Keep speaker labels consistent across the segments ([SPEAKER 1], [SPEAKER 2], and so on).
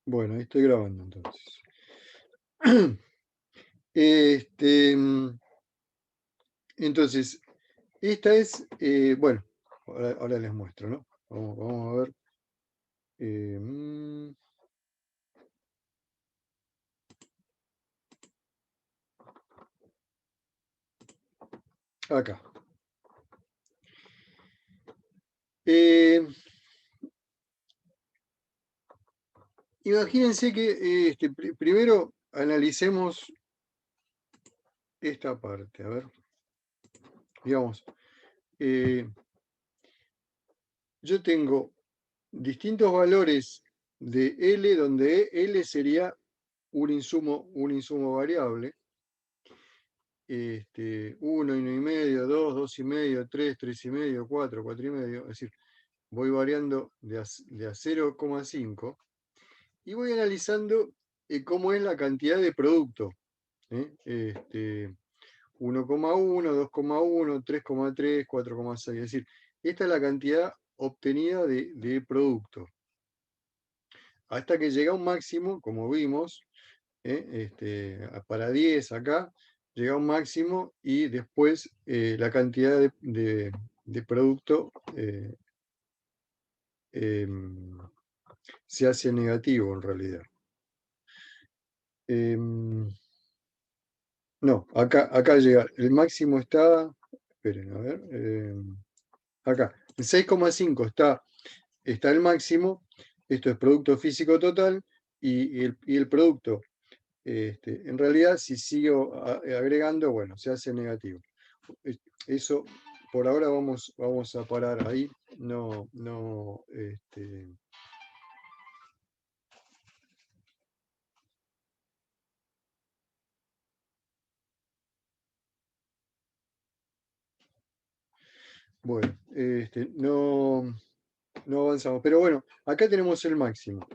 [SPEAKER 1] Bueno, ahí estoy grabando entonces. Este, entonces, esta es, bueno, ahora les muestro, ¿no? Vamos a ver. eh, mm, Acá. Eh, Imagínense que primero analicemos esta parte. A ver, digamos, eh, yo tengo distintos valores de L, donde L sería un insumo variable. 1, 1,5, 2, 2,5, 3, 3,5, 4, 4,5, es decir, voy variando de a 0,5 y voy analizando cómo es la cantidad de producto. 1,1, 2,1, 3,3, 4,6, es decir, esta es la cantidad obtenida de producto. Hasta que llega a un máximo, como vimos, para 10 acá, llega a un máximo y después la cantidad de producto em, se hace negativo en realidad. No, acá llega, el máximo está, esperen, a ver, acá, en 6,5 está el máximo, esto es producto físico total, y el producto, en realidad, si sigo agregando, bueno, se hace negativo. Eso, por ahora vamos a parar ahí. No, no, bueno, no avanzamos. Pero bueno, acá tenemos el máximo.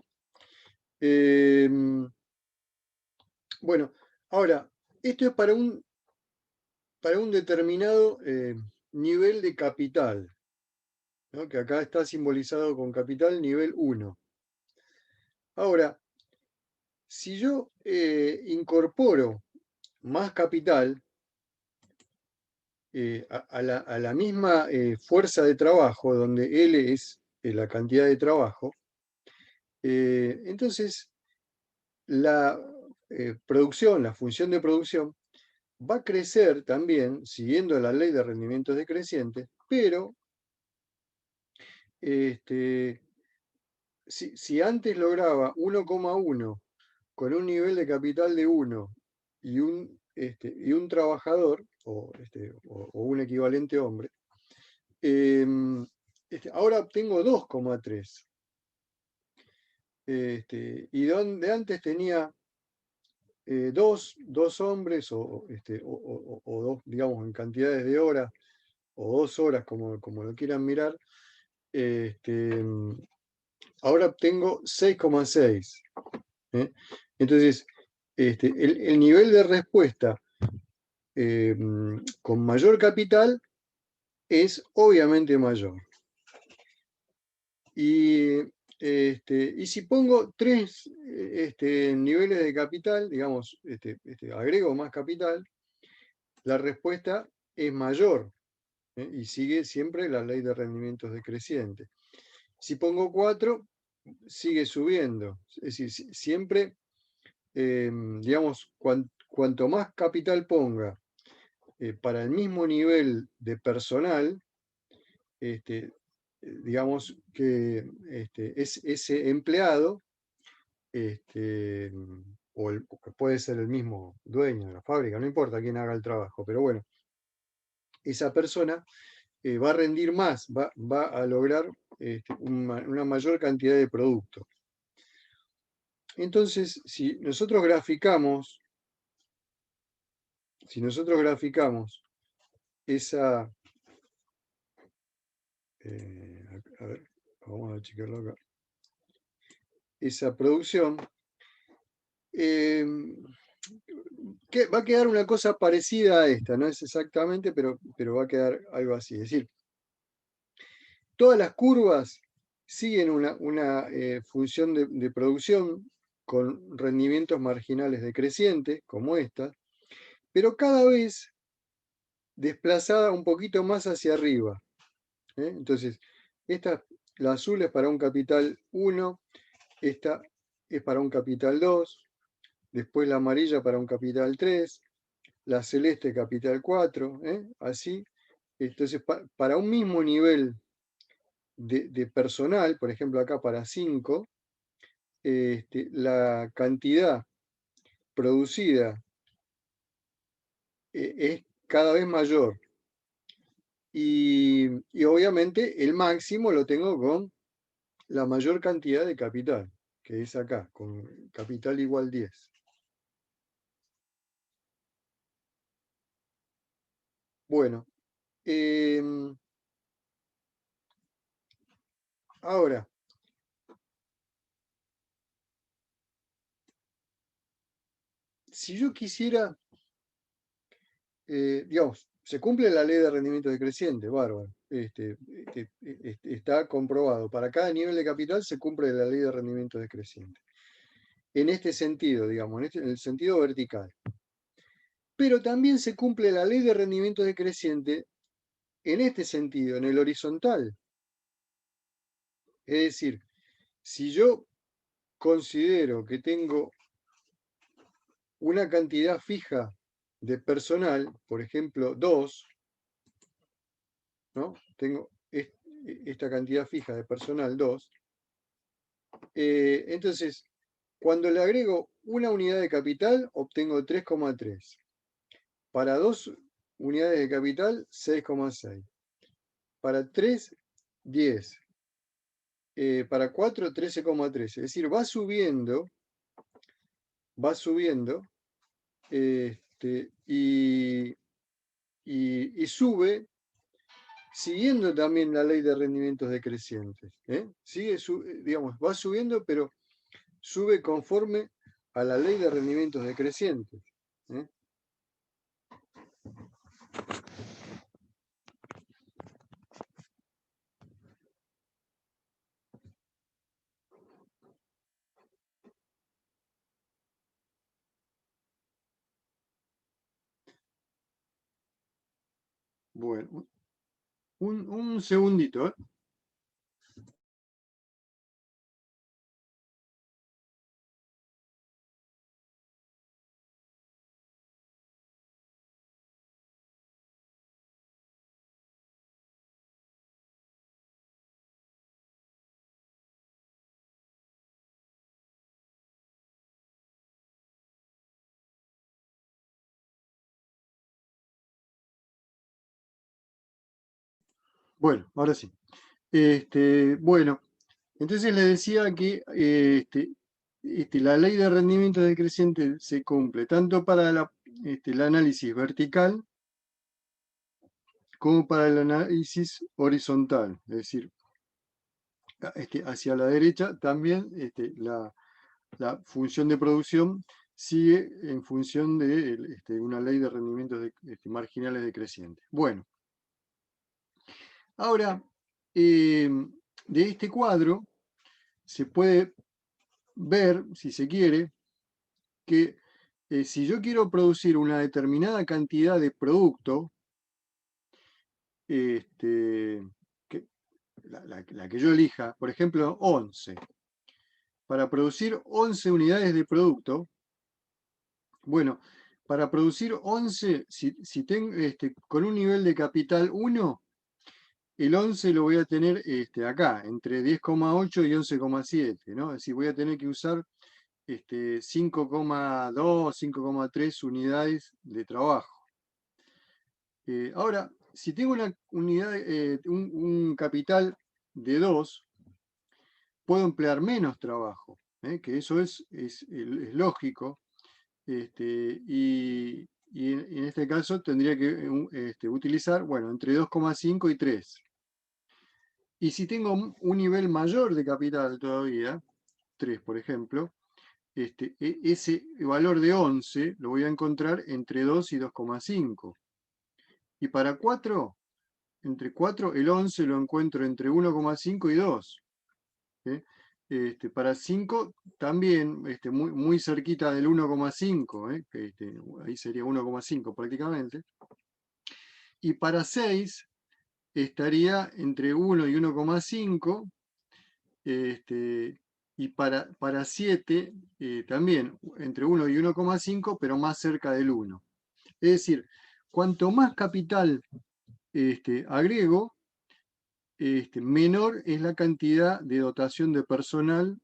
[SPEAKER 1] Bueno, ahora, esto es para un determinado nivel de capital, ¿no? Que acá está simbolizado con capital nivel 1. Ahora, si yo incorporo más capital a la misma fuerza de trabajo, donde L es la cantidad de trabajo, entonces la producción, la función de producción, va a crecer también siguiendo la ley de rendimientos decrecientes, pero este, si antes lograba 1,1 con un nivel de capital de 1 y un trabajador o un equivalente hombre, ahora obtengo 2,3. Y donde antes tenía dos hombres o dos, digamos, en cantidades de horas o 2 horas, como lo quieran mirar, este, ahora obtengo 6,6. ¿eh? Entonces, el nivel de respuesta con mayor capital es obviamente mayor. Y si pongo 3 niveles de capital, digamos, agrego más capital, la respuesta es mayor, y sigue siempre la ley de rendimientos decrecientes. Si pongo 4, sigue subiendo. Es decir, siempre, digamos, cuanto más capital ponga para el mismo nivel de personal, digamos que ese empleado, o puede ser el mismo dueño de la fábrica, no importa quién haga el trabajo, pero bueno, esa persona va a rendir más, va a lograr una mayor cantidad de producto. Entonces, si nosotros graficamos esa, a ver, vamos a checarlo acá, esa producción, eh, va a quedar una cosa parecida a esta, no es exactamente, pero va a quedar algo así. Es decir, todas las curvas siguen una función de producción con rendimientos marginales decrecientes, como esta, pero cada vez desplazada un poquito más hacia arriba. Entonces, la azul es para un capital 1, esta es para un capital 2, después la amarilla para un capital 3, la celeste capital 4, así. Entonces, para un mismo nivel de personal, por ejemplo acá para 5, la cantidad producida es cada vez mayor. Y obviamente el máximo lo tengo con la mayor cantidad de capital, que es acá, con capital igual 10. Bueno, ahora, si yo quisiera, digamos, se cumple la ley de rendimiento decreciente, bárbaro. Está comprobado. Para cada nivel de capital se cumple la ley de rendimiento decreciente. En este sentido, digamos, en el sentido vertical. Pero también se cumple la ley de rendimiento decreciente en este sentido, en el horizontal. Es decir, si yo considero que tengo una cantidad fija de personal, por ejemplo, 2, ¿no? Tengo esta cantidad fija de personal 2, entonces, cuando le agrego una unidad de capital, obtengo 3,3. Para 2 unidades de capital, 6,6. Para 3, 10. Para 4, 13,3. Es decir, va subiendo, y sube siguiendo también la ley de rendimientos decrecientes. Digamos, va subiendo, pero sube conforme a la ley de rendimientos decrecientes. Bueno, un segundito, ¿eh? Bueno, ahora sí. Bueno, entonces le decía que la ley de rendimiento decreciente se cumple tanto para el análisis vertical como para el análisis horizontal, es decir, hacia la derecha también la función de producción sigue en función de una ley de rendimientos marginales decrecientes. Bueno, ahora, de este cuadro se puede ver, si se quiere, que si yo quiero producir una determinada cantidad de producto, la que yo elija, por ejemplo, 11, para producir 11 unidades de producto, bueno, para producir 11, si tengo, con un nivel de capital 1, el 11 lo voy a tener acá, entre 10,8 y 11,7, ¿no? Es decir, voy a tener que usar 5,2, 5,3 unidades de trabajo. Ahora, si tengo una unidad, un capital de 2, puedo emplear menos trabajo, que eso es lógico, y en este caso tendría que utilizar, bueno, entre 2,5 y 3. Y si tengo un nivel mayor de capital todavía, 3 por ejemplo, ese valor de 11 lo voy a encontrar entre 2 y 2,5. Y para 4, entre 4, el 11 lo encuentro entre 1,5 y 2. para 5 también muy, muy cerquita del 1,5, ahí sería 1,5 prácticamente. Y para 6 estaría entre 1 y 1,5. Y para 7 también entre 1 y 1,5, pero más cerca del 1. Es decir, cuanto más capital agrego, menor es la cantidad de dotación de personal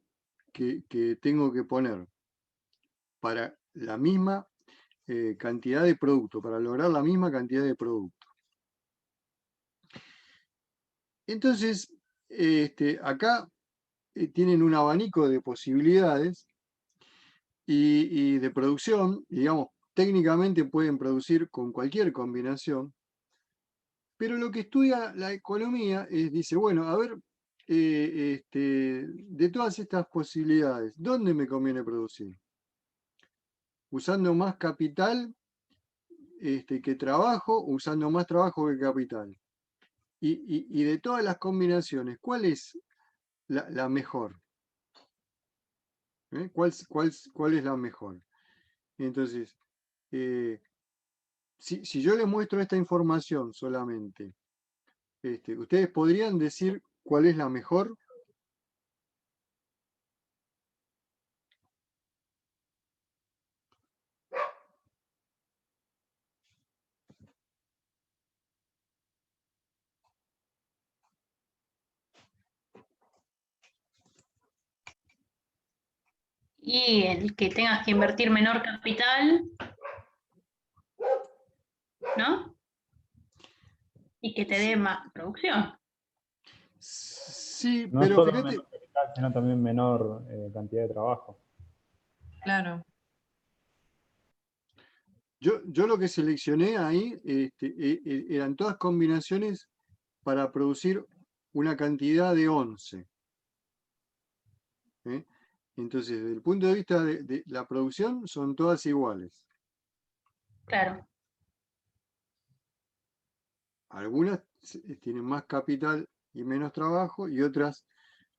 [SPEAKER 1] que tengo que poner para la misma cantidad de producto, para lograr la misma cantidad de producto. Entonces, acá tienen un abanico de posibilidades y de producción, digamos, técnicamente pueden producir con cualquier combinación, pero lo que estudia la economía dice, bueno, a ver, de todas estas posibilidades, ¿dónde me conviene producir? ¿Usando más capital que trabajo, usando más trabajo que capital? Y de todas las combinaciones, ¿cuál es la mejor? ¿Cuál es la mejor? Entonces, si yo les muestro esta información solamente, ¿ustedes podrían decir cuál es la mejor?
[SPEAKER 2] Y el que tengas que invertir menor capital, ¿no? Y que te dé más producción.
[SPEAKER 1] Sí,
[SPEAKER 3] No
[SPEAKER 1] pero
[SPEAKER 3] solo
[SPEAKER 1] fíjate,
[SPEAKER 3] menor capital, sino también menor cantidad de trabajo.
[SPEAKER 4] Claro.
[SPEAKER 1] yo lo que seleccioné ahí eran todas combinaciones para producir una cantidad de 11. ¿eh? Entonces, desde el punto de vista de la producción, son todas iguales.
[SPEAKER 2] Claro.
[SPEAKER 1] Algunas tienen más capital y menos trabajo, y otras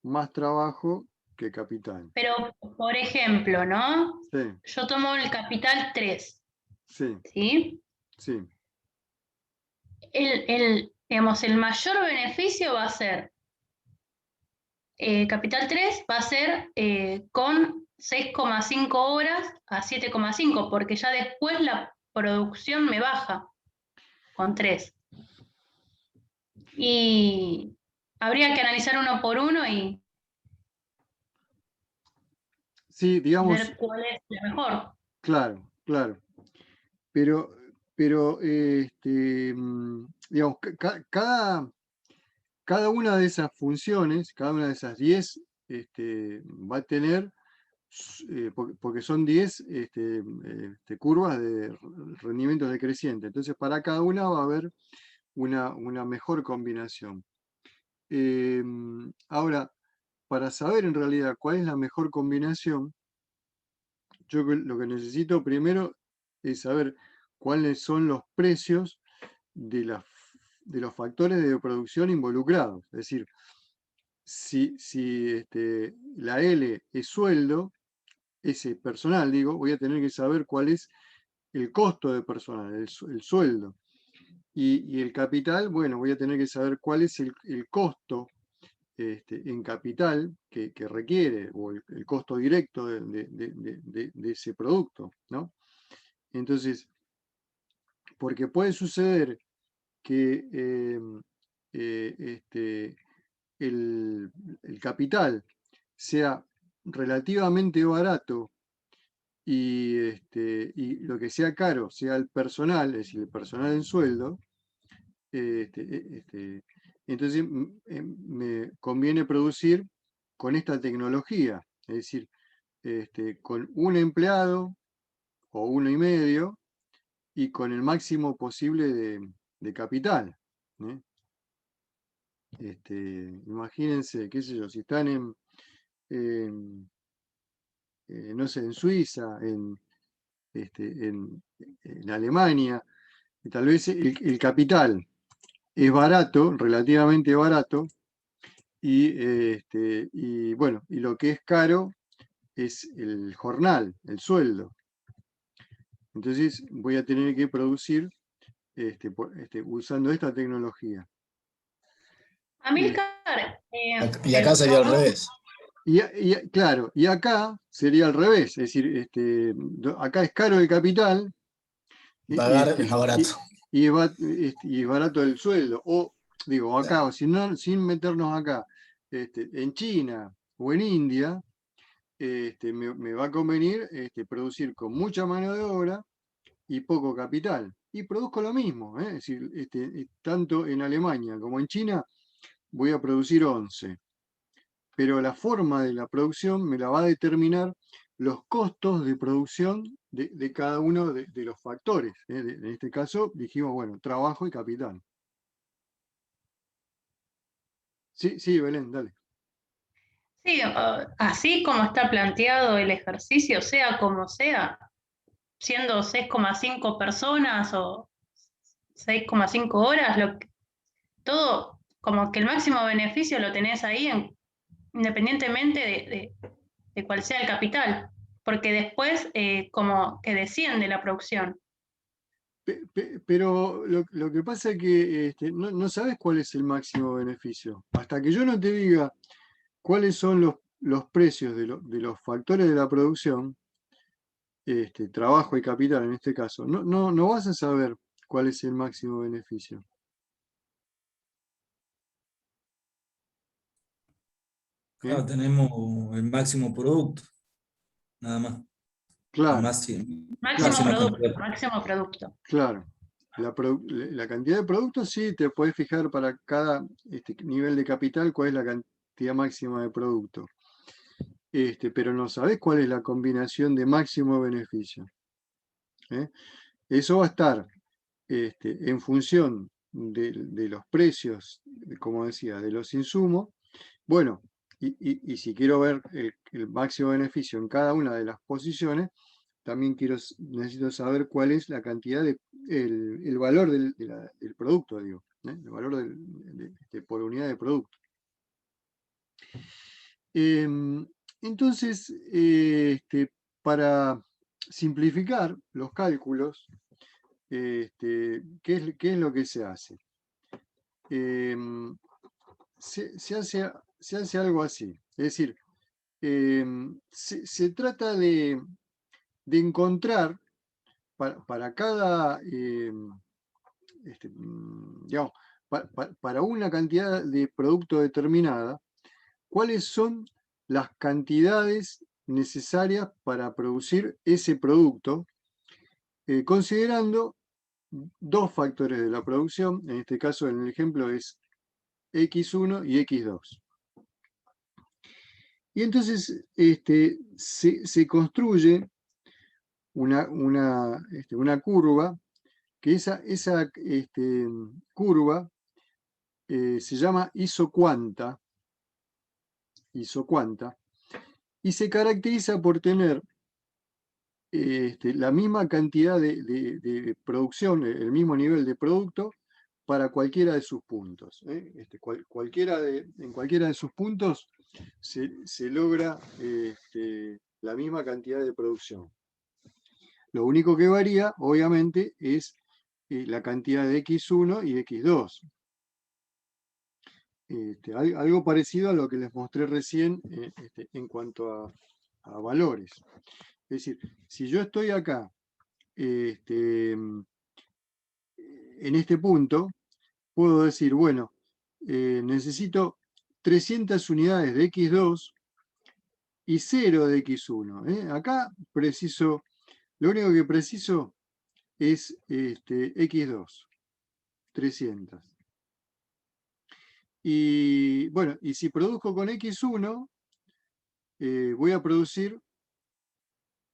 [SPEAKER 1] más trabajo que capital.
[SPEAKER 2] Pero, por ejemplo, ¿no?
[SPEAKER 1] Sí,
[SPEAKER 2] Yo tomo el capital 3,
[SPEAKER 1] sí,
[SPEAKER 2] ¿sí?
[SPEAKER 1] sí.
[SPEAKER 2] Digamos, el mayor beneficio va a ser, capital 3 va a ser con 6,5 horas a 7,5, porque ya después la producción me baja con 3. Y habría que analizar uno por uno y
[SPEAKER 1] Sí, digamos,
[SPEAKER 2] ver cuál es la mejor.
[SPEAKER 1] claro, claro. Pero digamos, cada una de esas funciones, cada una de esas 10, va a tener, porque son 10 curvas de rendimientos decrecientes. Entonces, para cada una va a haber una mejor combinación. Ahora, para saber en realidad cuál es la mejor combinación, yo lo que necesito primero es saber cuáles son los precios de los factores de producción involucrados. Es decir, si la L es sueldo, ese personal, digo, voy a tener que saber cuál es el costo de personal, el sueldo. Y el capital, bueno, voy a tener que saber cuál es el costo en capital que requiere, o el costo directo de ese producto, ¿no? Entonces, porque puede suceder que el capital sea relativamente barato y lo que sea caro sea el personal, es decir, el personal en sueldo, entonces me conviene producir con esta tecnología, es decir, con un empleado o 1,5 y con el máximo posible de capital. ¿eh? Imagínense, qué sé yo, si están no sé, en Suiza, en Alemania, y tal vez el capital es barato, relativamente barato, y bueno, y lo que es caro es el jornal, el sueldo. Entonces voy a tener que producir usando esta tecnología.
[SPEAKER 2] Amílcar,
[SPEAKER 4] Y acá sería al revés.
[SPEAKER 1] Claro, y acá sería al revés, es decir, acá es caro el capital
[SPEAKER 4] Pagar es más barato.
[SPEAKER 1] y es barato el sueldo. O digo, acá, o si no, sin meternos acá, en China o en India, me va a convenir producir con mucha mano de obra y poco capital. Y produzco lo mismo, es decir, tanto en Alemania como en China voy a producir 11. Pero la forma de la producción me la va a determinar los costos de producción de cada uno de los factores. En este caso dijimos, bueno, trabajo y capital. Sí, sí, Belén, dale.
[SPEAKER 2] sí, así como está planteado el ejercicio, sea como sea, siendo 6,5 personas o 6,5 horas, todo, como que el máximo beneficio lo tenés ahí, independientemente de cuál sea el capital, porque después como que desciende la producción.
[SPEAKER 1] Pero lo que pasa es que no sabes cuál es el máximo beneficio. Hasta que yo no te diga cuáles son los precios de los factores de la producción, trabajo y capital en este caso, no vas a saber cuál es el máximo beneficio.
[SPEAKER 4] Claro, tenemos el máximo producto, nada más.
[SPEAKER 1] Claro,
[SPEAKER 2] Máximo
[SPEAKER 4] cantidad.
[SPEAKER 2] máximo producto.
[SPEAKER 1] claro. La cantidad de productos sí te puedes fijar para cada nivel de capital cuál es la cantidad máxima de producto. Pero no sabes cuál es la combinación de máximo beneficio. ¿Eh? Eso va a estar en función de los precios, como decía, de los insumos. Bueno, y si quiero ver el máximo beneficio en cada una de las posiciones, también necesito saber cuál es la cantidad el valor del producto, digo, el valor por unidad de producto. Entonces, para simplificar los cálculos, ¿qué es lo que se hace? Se hace algo así, es decir, se trata de encontrar para cada, digamos, para una cantidad de producto determinada, cuáles son las cantidades necesarias para producir ese producto, considerando dos factores de la producción, en este caso en el ejemplo es X1 y X2. Y entonces se construye una curva, que esa curva se llama isocuanta, y se caracteriza por tener la misma cantidad de producción, el mismo nivel de producto para cualquiera de sus puntos. En cualquiera de sus puntos se logra la misma cantidad de producción. Lo único que varía, obviamente, es la cantidad de X1 y X2. Algo parecido a lo que les mostré recién en cuanto a valores. Es decir, si yo estoy acá, en este punto, puedo decir, bueno, necesito 300 unidades de X2 y 0 de X1. Acá preciso, lo único que preciso es X2, 300. Y bueno, y si produzco con X1, voy a producir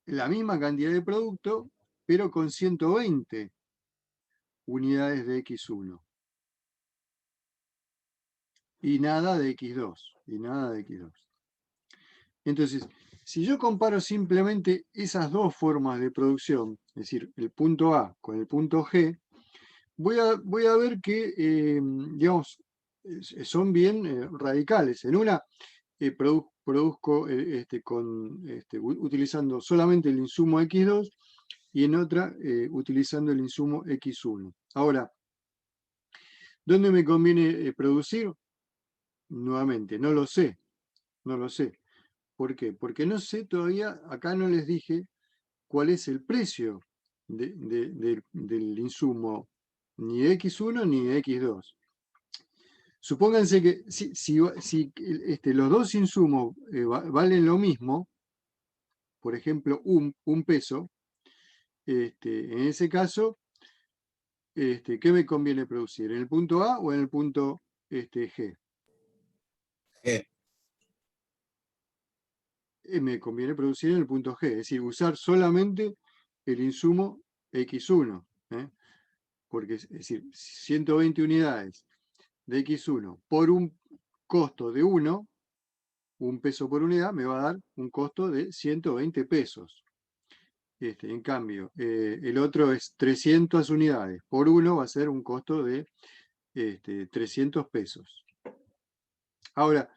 [SPEAKER 1] la misma cantidad de producto, pero con 120 unidades de X1. Y nada de X2. Entonces, si yo comparo simplemente esas dos formas de producción, es decir, el punto A con el punto G, voy a ver que, digamos, son bien radicales. En una produzco utilizando solamente el insumo X2 y en otra utilizando el insumo X1. Ahora, ¿dónde me conviene producir? Nuevamente, no lo sé, no lo sé. ¿Por qué? Porque no sé todavía, acá no les dije cuál es el precio del insumo, ni de X1 ni de X2. Supónganse que si los dos insumos valen lo mismo, por ejemplo, un peso, en ese caso, ¿qué me conviene producir? ¿En el punto A o en el punto G? Me conviene producir en el punto G, es decir, usar solamente el insumo X1, porque es decir, 120 unidades de X1 por un costo de 1, un peso por unidad, me va a dar un costo de 120 pesos. En cambio, el otro es 300 unidades por 1, va a ser un costo de 300 pesos. Ahora,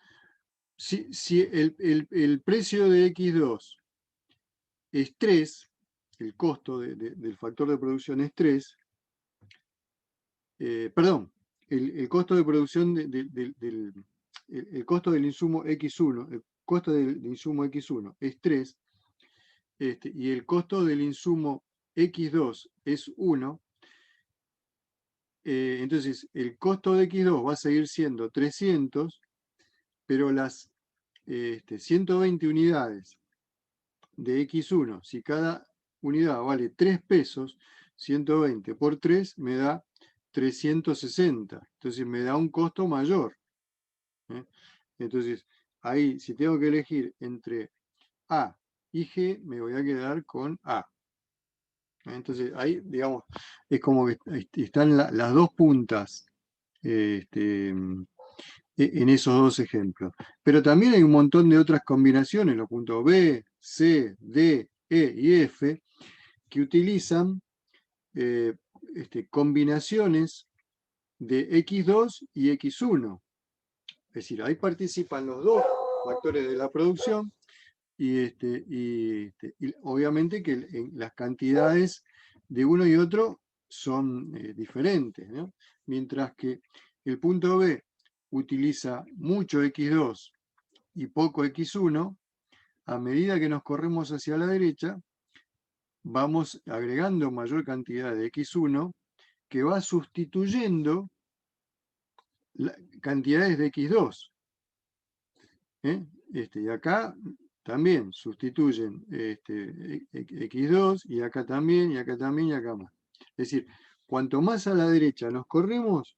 [SPEAKER 1] si el precio de X2 es 3, el costo del factor de producción es 3, perdón, el costo de producción el costo del insumo X1, el costo del insumo X1 es 3, y el costo del insumo X2 es 1, entonces el costo de X2 va a seguir siendo 300, pero las 120 unidades de X1, si cada unidad vale 3 pesos, 120 por 3 me da 360, entonces me da un costo mayor. Entonces, ahí, si tengo que elegir entre A y G, me voy a quedar con A. Entonces, ahí, digamos, es como que están las dos puntas en esos dos ejemplos. Pero también hay un montón de otras combinaciones, los puntos B, C, D, E y F, que utilizan combinaciones de X2 y X1. Es decir, ahí participan los dos factores de la producción y obviamente que las cantidades de uno y otro son diferentes, ¿no? Mientras que el punto B utiliza mucho X2 y poco X1, a medida que nos corremos hacia la derecha, vamos agregando mayor cantidad de X1 que va sustituyendo cantidades de X2. Y acá también sustituyen X2 y acá también, y acá también, y acá más. Es decir, cuanto más a la derecha nos corremos,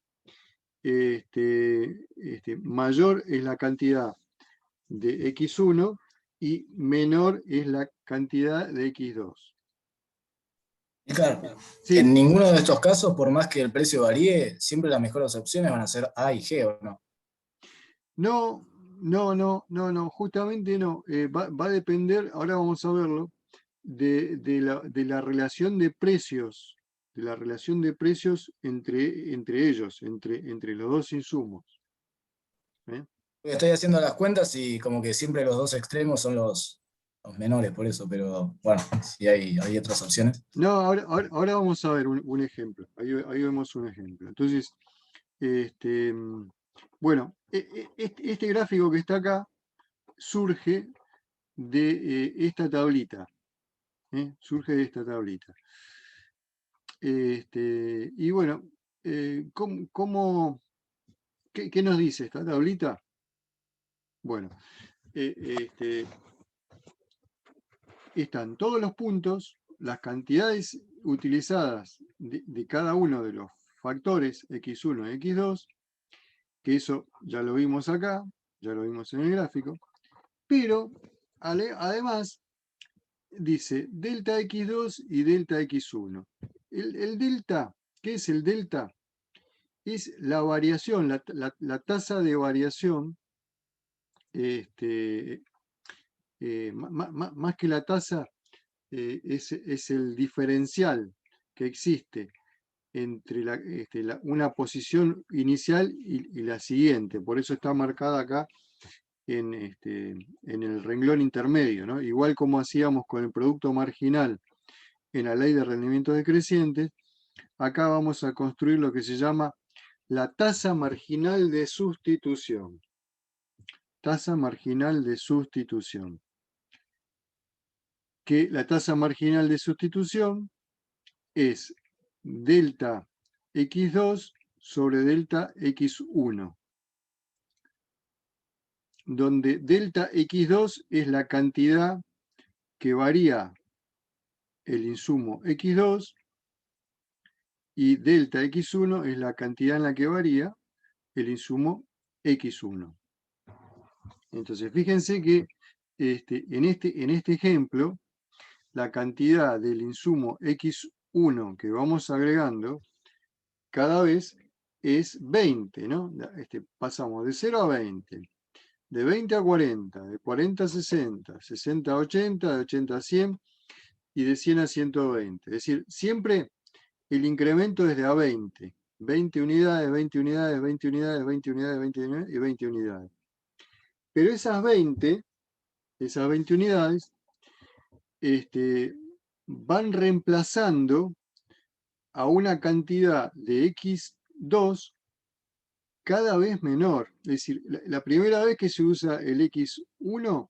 [SPEAKER 1] mayor es la cantidad de X1 y menor es la cantidad de X2.
[SPEAKER 4] Y claro,
[SPEAKER 1] Sí.
[SPEAKER 4] en ninguno de estos casos, por más que el precio varíe, siempre las mejores opciones van a ser A y G, ¿o no?
[SPEAKER 1] No, justamente no. Va a depender, ahora vamos a verlo, de la relación de precios, entre ellos, entre los dos insumos.
[SPEAKER 4] Estoy haciendo las cuentas y como que siempre los dos extremos son los menores, por eso, pero bueno, si hay otras opciones.
[SPEAKER 1] No, ahora vamos a ver un ejemplo. Ahí vemos un ejemplo. Entonces, bueno, este gráfico que está acá surge de esta tablita. Surge de esta tablita. Y bueno, ¿qué nos dice esta tablita? Bueno, están todos los puntos, las cantidades utilizadas de cada uno de los factores X1 y X2, que eso ya lo vimos acá, ya lo vimos en el gráfico, pero además dice delta X2 y delta X1. El delta, ¿qué es el delta? Es la variación, la tasa de variación, más que la tasa, es el diferencial que existe entre una posición inicial y la siguiente. Por eso está marcada acá en el renglón intermedio, ¿no? Igual como hacíamos con el producto marginal en la ley de rendimiento decreciente, acá vamos a construir lo que se llama la tasa marginal de sustitución. Tasa marginal de sustitución. Que la tasa marginal de sustitución es delta x2 sobre delta x1, donde delta x2 es la cantidad que varía el insumo x2 y delta x1 es la cantidad en la que varía el insumo x1. Entonces, fíjense que en este ejemplo, la cantidad del insumo x1 que vamos agregando cada vez es 20, ¿no? Pasamos de 0 a 20, de 20 a 40, de 40 a 60, 60 a 80, de 80 a 100 y de 100 a 120. Es decir, siempre el incremento es de a 20. 20 unidades, 20 unidades, 20 unidades, 20 unidades, 20 unidades y 20 unidades. Pero esas 20 unidades van reemplazando a una cantidad de x2 cada vez menor. Es decir, la primera vez que se usa el x1,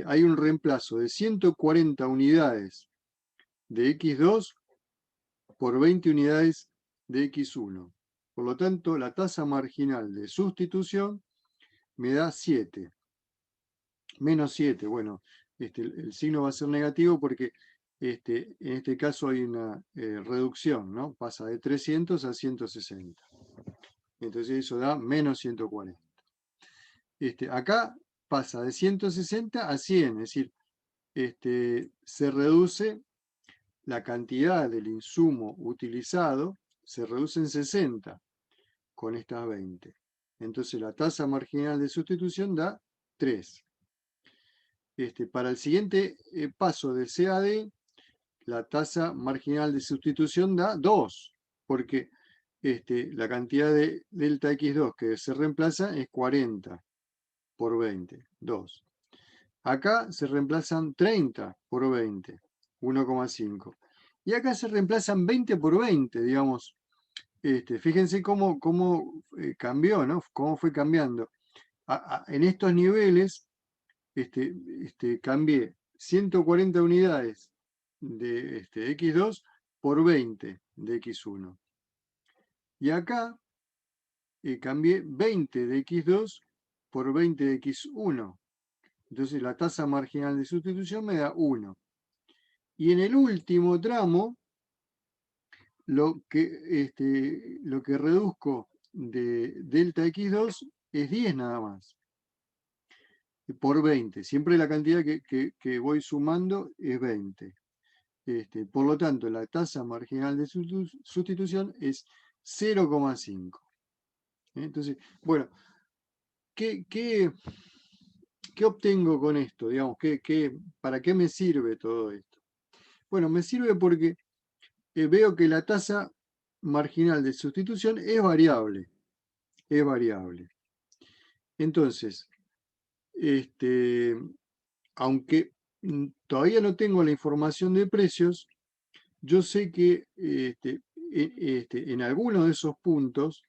[SPEAKER 1] hay un reemplazo de 140 unidades de x2 por 20 unidades de x1. Por lo tanto, la tasa marginal de sustitución me da 7. Menos 7, bueno, el signo va a ser negativo porque en este caso hay una reducción, ¿no? Pasa de 300 a 160. Entonces eso da menos 140. Acá pasa de 160 a 100, es decir, se reduce la cantidad del insumo utilizado, se reduce en 60 con estas 20. Entonces la tasa marginal de sustitución da 3. Para el siguiente paso del CAD, la tasa marginal de sustitución da 2, porque la cantidad de delta x2 que se reemplaza es 40 por 20, 2. Acá se reemplazan 30 por 20, 1,5. Y acá se reemplazan 20 por 20, digamos. Fíjense cómo cambió, ¿no? Cómo fue cambiando. En estos niveles, cambié 140 unidades de x2 por 20 de x1. Y acá cambié 20 de x2 por 20 de x1. Entonces la tasa marginal de sustitución me da 1. Y en el último tramo, lo que reduzco de delta x2 es 10 nada más. Por 20. Siempre la cantidad que voy sumando es 20. Por lo tanto, la tasa marginal de sustitución es 0,5. Entonces, bueno, ¿qué obtengo con esto? Digamos, ¿para qué me sirve todo esto? Bueno, me sirve porque veo que la tasa marginal de sustitución es variable. Es variable. Entonces, aunque todavía no tengo la información de precios, yo sé que en algunos de esos puntos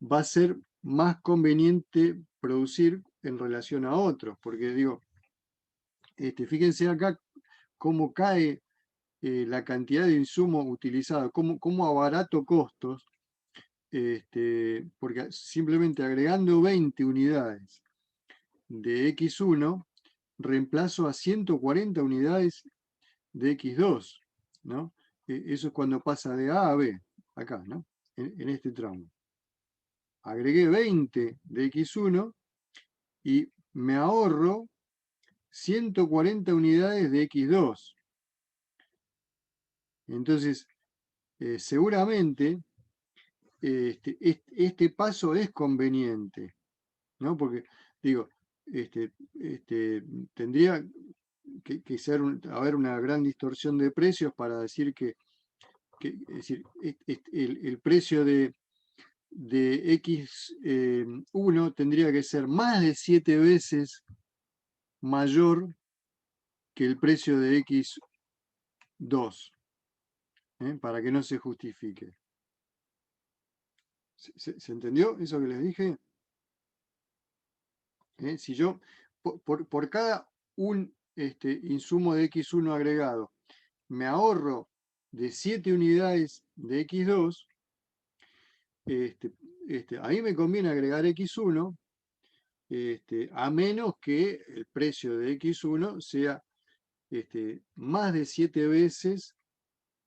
[SPEAKER 1] va a ser más conveniente producir en relación a otros, porque digo, fíjense acá cómo cae la cantidad de insumo utilizado, cómo abarato costos, porque simplemente agregando 20 unidades de X1, reemplazo a 140 unidades de X2, ¿no? Eso es cuando pasa de A a B, acá, ¿no? En este tramo. Agregué 20 de X1 y me ahorro 140 unidades de X2. Entonces, seguramente este paso es conveniente, ¿no? Porque, digo, tendría que haber una gran distorsión de precios para decir que es decir, el precio de X1 tendría que ser más de 7 veces mayor que el precio de X2, para que no se justifique. ¿Se entendió eso que les dije? Si yo, por cada un insumo de X1 agregado, me ahorro de 7 unidades de X2, ahí me conviene agregar X1, a menos que el precio de X1 sea más de 7 veces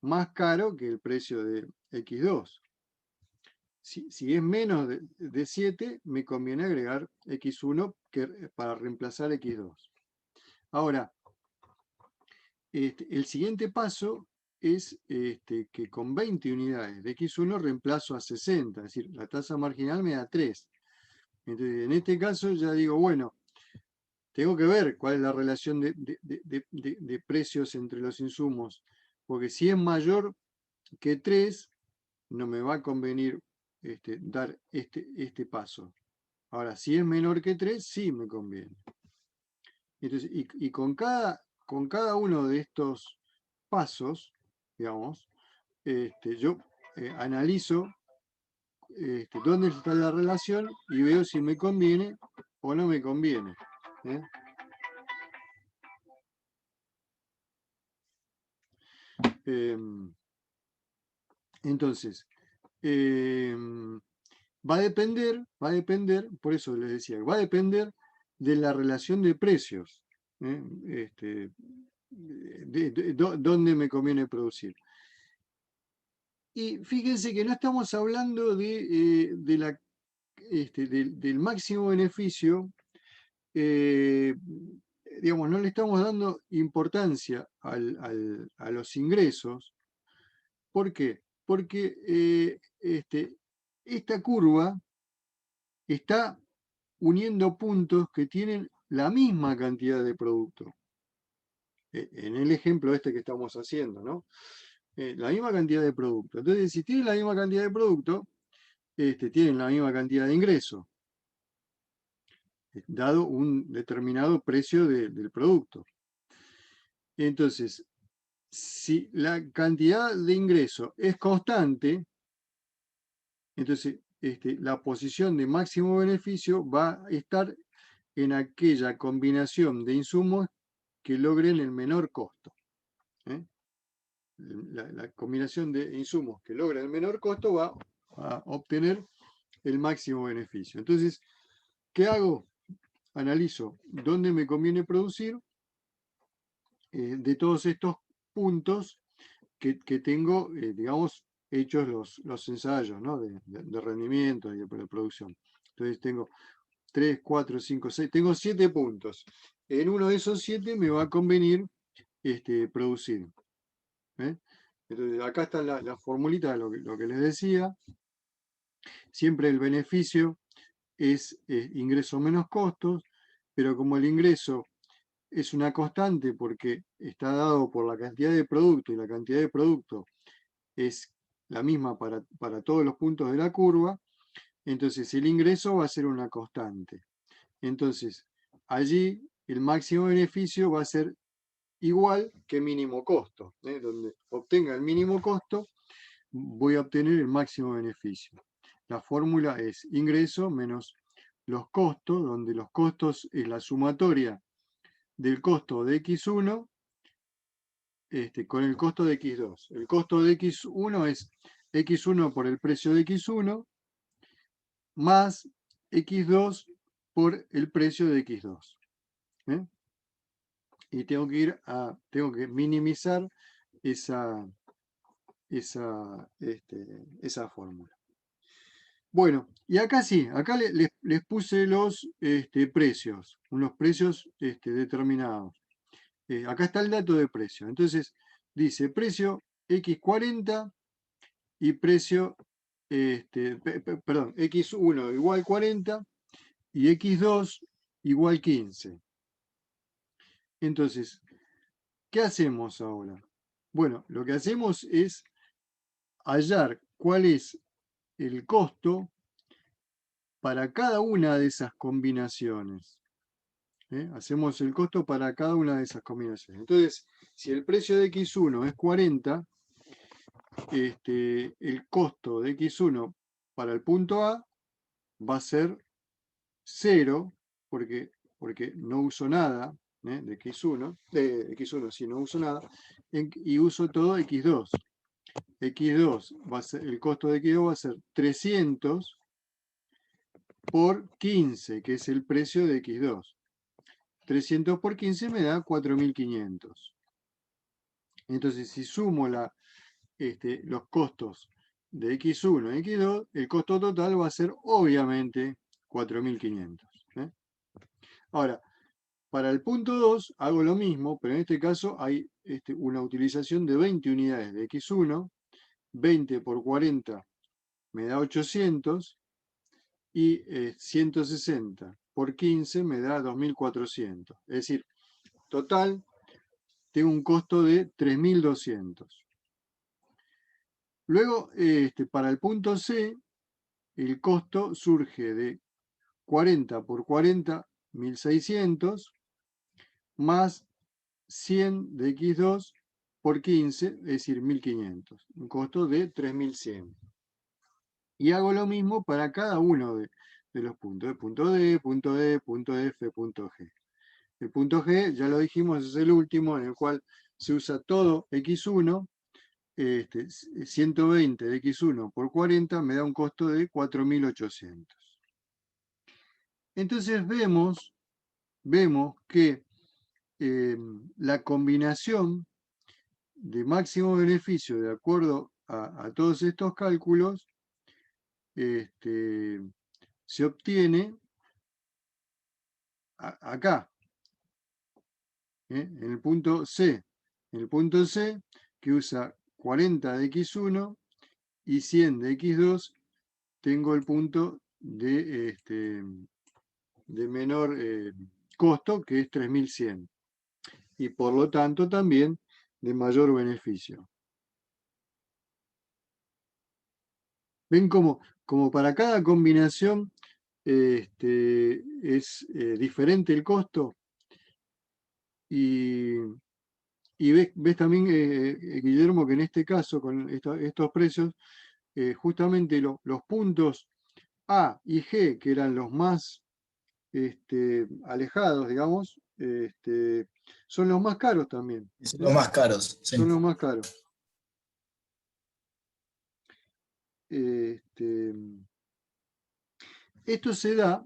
[SPEAKER 1] más caro que el precio de X2. Si es menos de 7, me conviene agregar X1 para reemplazar X2. Ahora, el siguiente paso es que con 20 unidades de X1 reemplazo a 60, es decir, la tasa marginal me da 3. Entonces, en este caso ya digo, bueno, tengo que ver cuál es la relación de precios entre los insumos, porque si es mayor que 3, no me va a convenir dar este paso. Ahora, si es menor que 3, sí me conviene. Entonces, y con cada uno de estos pasos, digamos, yo analizo dónde está la relación y veo si me conviene o no me conviene. Entonces, va a depender, por eso les decía, va a depender de la relación de precios, dónde me conviene producir. Y fíjense que no estamos hablando del máximo beneficio, digamos, no le estamos dando importancia a los ingresos. ¿Por qué? Porque esta curva está uniendo puntos que tienen la misma cantidad de producto. En el ejemplo que estamos haciendo, ¿no? La misma cantidad de producto. Entonces, si tienen la misma cantidad de producto, tienen la misma cantidad de ingreso, dado un determinado precio del producto. Entonces, si la cantidad de ingreso es constante, entonces la posición de máximo beneficio va a estar en aquella combinación de insumos que logren el menor costo. La combinación de insumos que logren el menor costo va a obtener el máximo beneficio. Entonces, ¿qué hago? Analizo dónde me conviene producir de todos estos puntos que tengo, digamos, hechos los ensayos, ¿no? de rendimiento y de producción. Entonces tengo 3, 4, 5, 6, tengo 7 puntos. En uno de esos 7 me va a convenir producir. Entonces acá está la formulita de lo que les decía. Siempre el beneficio es ingreso menos costos, pero como el ingreso es una constante porque está dado por la cantidad de producto y la cantidad de producto es la misma para todos los puntos de la curva, entonces el ingreso va a ser una constante. Entonces, allí el máximo beneficio va a ser igual que mínimo costo. Donde obtenga el mínimo costo, voy a obtener el máximo beneficio. La fórmula es ingreso menos los costos, donde los costos es la sumatoria del costo de X1 con el costo de X2. El costo de X1 es X1 por el precio de X1 más X2 por el precio de X2. Y tengo que minimizar esa fórmula. Bueno, y acá sí, acá les puse los precios, unos precios determinados. Acá está el dato de precio. Entonces, dice precio X40 y precio, perdón, X1 igual 40 y X2 igual 15. Entonces, ¿qué hacemos ahora? Bueno, lo que hacemos es hallar cuál es el costo para cada una de esas combinaciones. Hacemos el costo para cada una de esas combinaciones. Entonces, si el precio de X1 es 40, el costo de X1 para el punto A va a ser 0, porque no uso nada de X1, si no uso nada, y uso todo X2. X2 va a ser, el costo de X2 va a ser 300 por 15, que es el precio de X2. 300 por 15 me da 4.500. Entonces, si sumo los costos de X1 y X2, el costo total va a ser obviamente 4.500. Ahora, para el punto 2 hago lo mismo, pero en este caso hay una utilización de 20 unidades de X1, 20 por 40 me da 800 y 160 por 15 me da 2.400. Es decir, total tengo un costo de 3.200. Luego, para el punto C, el costo surge de 40 por 40, 1.600, más 100 de X2 por 15, es decir, 1.500. Un costo de 3.100. Y hago lo mismo para cada uno de los puntos. Punto D, punto E, punto F, punto G. El punto G, ya lo dijimos, es el último en el cual se usa todo X1. 120 de X1 por 40 me da un costo de 4.800. Entonces vemos que la combinación de máximo beneficio de acuerdo a todos estos cálculos se obtiene acá, en el punto C. En el punto C, que usa 40 de X1 y 100 de X2, tengo el punto de menor costo, que es 3.100. Y por lo tanto también de mayor beneficio. Ven como para cada combinación es diferente el costo. Y ves también, Guillermo, que en este caso, con estos precios, justamente los puntos A y G, que eran los más alejados, digamos, son los más caros también.
[SPEAKER 4] Son los más caros. Sí.
[SPEAKER 1] Son los más caros. Esto se da,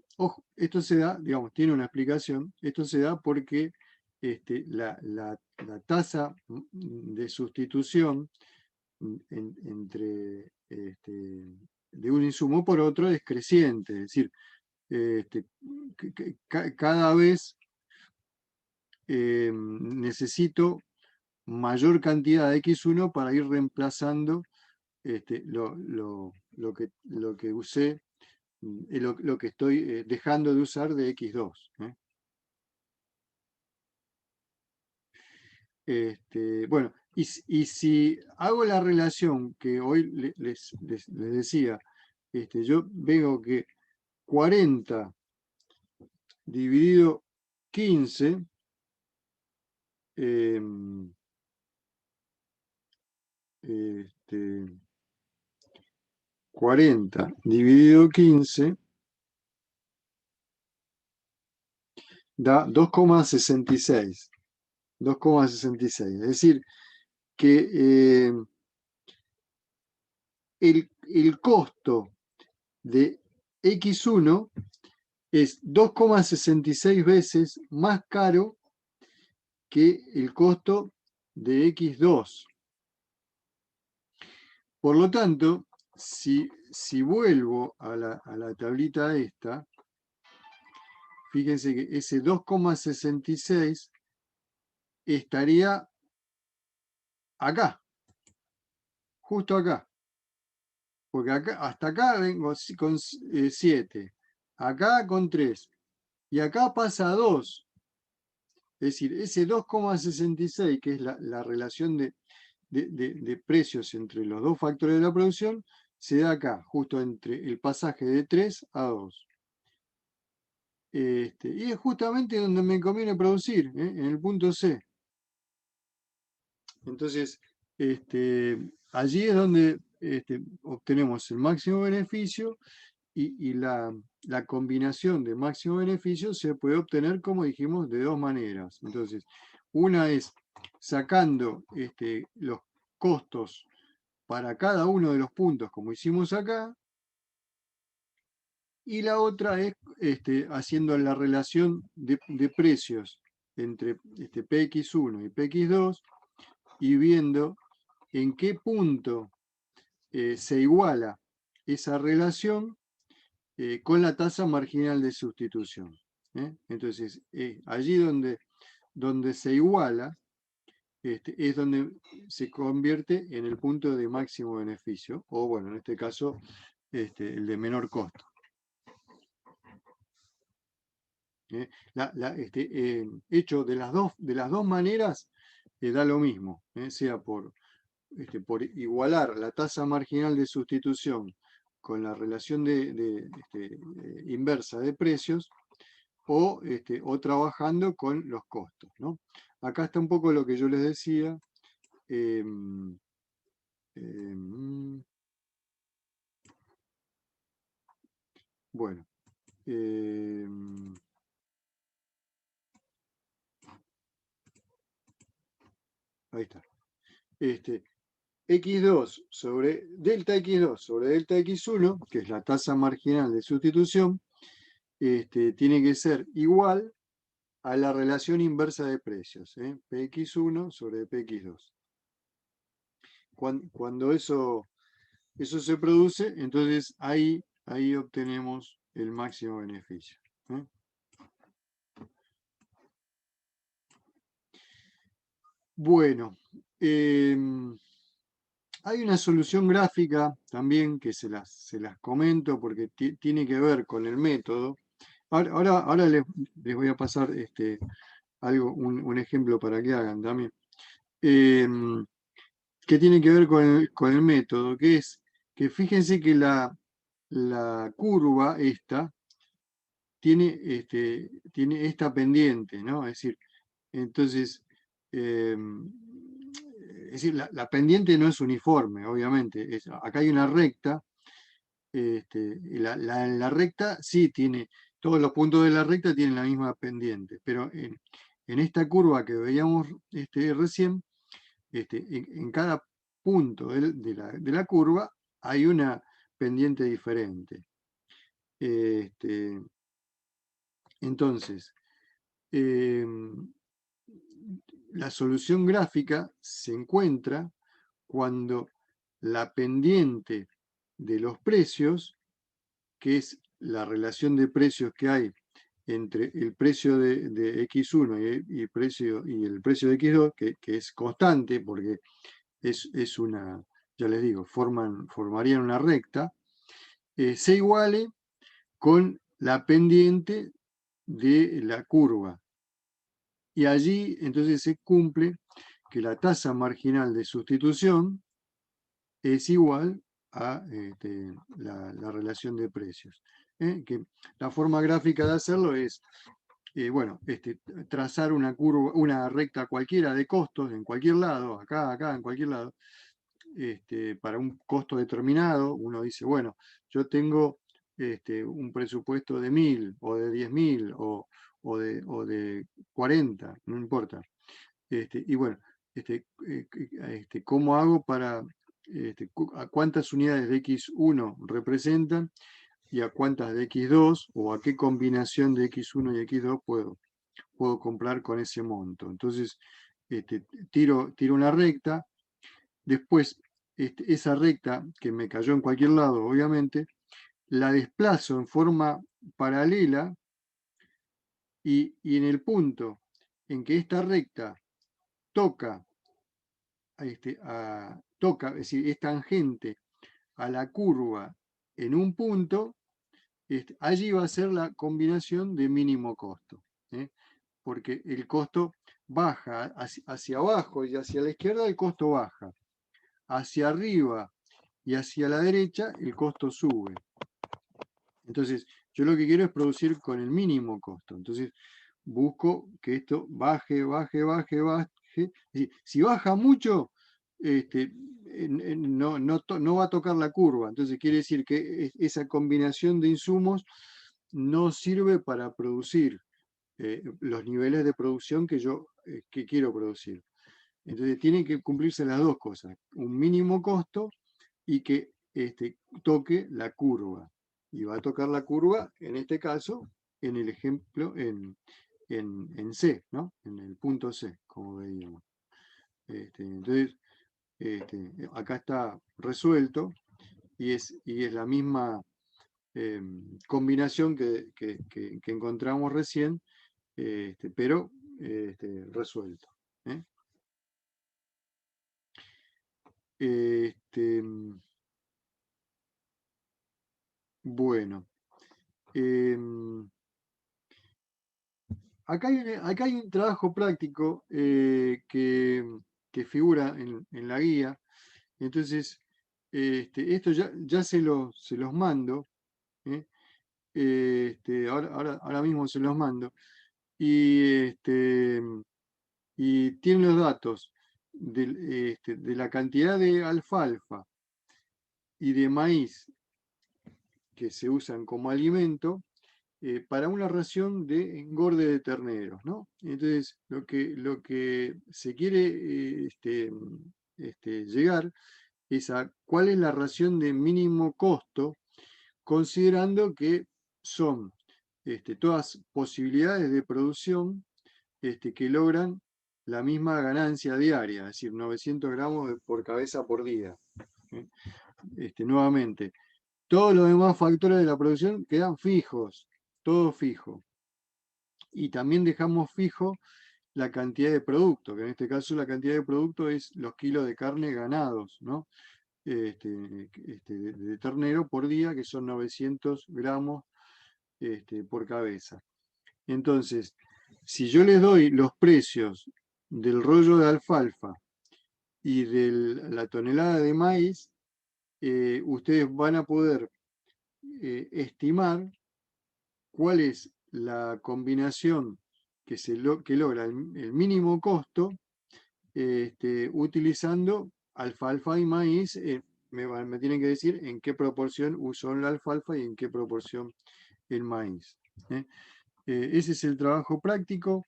[SPEAKER 1] digamos, tiene una explicación. Esto se da porque la tasa de sustitución entre de un insumo por otro es creciente. Es decir, cada vez necesito mayor cantidad de X1 para ir reemplazando lo que usé, lo que estoy dejando de usar de X2. Bueno, y si hago la relación que hoy les decía, yo veo que 40 dividido 15 40 dividido 15 da 2,66. 2,66. Es decir, que el costo de X1 es 2,66 veces más caro que el costo de X2. Por lo tanto, si vuelvo a la tablita esta, fíjense que ese 2,66 estaría acá, justo acá. Porque acá, hasta acá vengo con 7, acá con 3, y acá pasa a 2. Es decir, ese 2,66, que es la relación de de precios entre los dos factores de la producción se da acá, justo entre el pasaje de 3 a 2. Y es justamente donde me conviene producir, en el punto C. Entonces, allí es donde obtenemos el máximo beneficio y la combinación de máximo beneficio se puede obtener, como dijimos, de dos maneras. Entonces, una es sacando los costos para cada uno de los puntos, como hicimos acá, y la otra es haciendo la relación de precios entre PX1 y PX2 y viendo en qué punto se iguala esa relación con la tasa marginal de sustitución. Entonces, allí donde se iguala, es donde se convierte en el punto de máximo beneficio, o bueno, en este caso, el de menor costo. Hecho de las dos maneras, da lo mismo, sea por igualar la tasa marginal de sustitución con la relación inversa de precios, o trabajando con los costos, ¿no? Acá está un poco lo que yo les decía. Bueno. Ahí está. X2 sobre delta X2 sobre delta X1, que es la tasa marginal de sustitución, tiene que ser igual a la relación inversa de precios, PX1 sobre PX2. Cuando eso se produce, entonces ahí obtenemos el máximo beneficio. Bueno, hay una solución gráfica también que se las comento porque tiene que ver con el método. Ahora les voy a pasar un ejemplo para que hagan también. Que tiene que ver con el método, que es que fíjense que la curva esta tiene esta pendiente, ¿no? Es decir, entonces, la pendiente no es uniforme, obviamente. Acá hay una recta. La recta sí tiene, todos los puntos de la recta tienen la misma pendiente, pero en esta curva que veíamos recién, en cada punto de la curva hay una pendiente diferente. Entonces, la solución gráfica se encuentra cuando la pendiente de los precios, que es la relación de precios que hay entre el precio de X1 y el precio de X2, que es constante porque es una, ya les digo, formarían una recta, se iguale con la pendiente de la curva. Y allí entonces se cumple que la tasa marginal de sustitución es igual a la relación de precios. Que la forma gráfica de hacerlo es, trazar una curva, una recta cualquiera de costos en cualquier lado, acá, en cualquier lado, para un costo determinado. Uno dice, bueno, yo tengo un presupuesto de 1000 o de 10.000 o de 40, no importa. Y bueno, ¿cómo hago para a cuántas unidades de X1 representan y a cuántas de X2 o a qué combinación de X1 y X2 puedo comprar con ese monto? Entonces, tiro una recta, después esa recta que me cayó en cualquier lado, obviamente, la desplazo en forma paralela y en el punto en que esta recta toca, es decir, es tangente a la curva en un punto, allí va a ser la combinación de mínimo costo, porque el costo baja hacia abajo y hacia la izquierda el costo baja. hacia arriba y hacia la derecha, el costo sube. Entonces, yo lo que quiero es producir con el mínimo costo. Entonces, busco que esto baje, baje, baje, baje. Es decir, si baja mucho, no va a tocar la curva. Entonces, quiere decir que esa combinación de insumos no sirve para producir los niveles de producción que quiero producir. Entonces, tienen que cumplirse las dos cosas. Un mínimo costo y que toque la curva. Y va a tocar la curva, en este caso, en el ejemplo, en C, ¿no? En el punto C, como veíamos. Entonces, acá está resuelto y es la misma combinación que encontramos recién, pero resuelto. Bueno. Acá hay un trabajo práctico que figura en la guía. Entonces, esto ya se los mando. ¿eh? Ahora mismo se los mando. Y tienen los datos de la cantidad de alfalfa y de maíz que se usan como alimento para una ración de engorde de terneros, ¿no? Entonces, lo que se quiere llegar es a cuál es la ración de mínimo costo, considerando que son todas posibilidades de producción que logran la misma ganancia diaria, es decir, 900 gramos por cabeza por día. Nuevamente, todos los demás factores de la producción quedan fijos, todo fijo. Y también dejamos fijo la cantidad de producto, que en este caso la cantidad de producto es los kilos de carne ganados, ¿no? De ternero por día, que son 900 gramos por cabeza. Entonces, si yo les doy los precios del rollo de alfalfa y de la tonelada de maíz, ustedes van a poder estimar cuál es la combinación que logra el mínimo costo utilizando alfalfa y maíz. Me tienen que decir en qué proporción usó la alfalfa y en qué proporción el maíz. Ese es el trabajo práctico.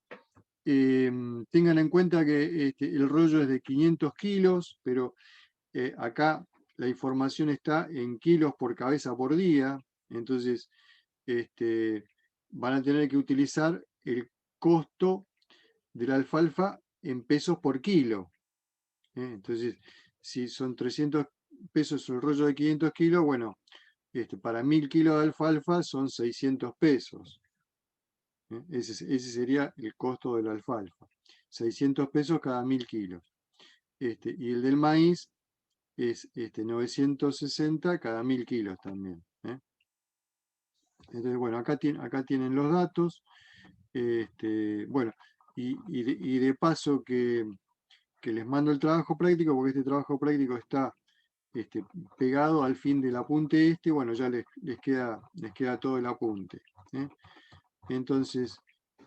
[SPEAKER 1] Tengan en cuenta que el rollo es de 500 kilos, pero acá la información está en kilos por cabeza por día. Entonces, van a tener que utilizar el costo de la alfalfa en pesos por kilo. Entonces, si son 300 pesos el rollo de 500 kilos, bueno, para 1000 kilos de alfalfa son 600 pesos. Ese sería el costo de la alfalfa. 600 pesos cada 1000 kilos. Y el del maíz es 960 cada 1000 kilos también. Entonces, bueno, acá tienen los datos. Bueno, y de paso que les mando el trabajo práctico, porque este trabajo práctico está pegado al fin del apunte bueno, ya les queda todo el apunte. Entonces,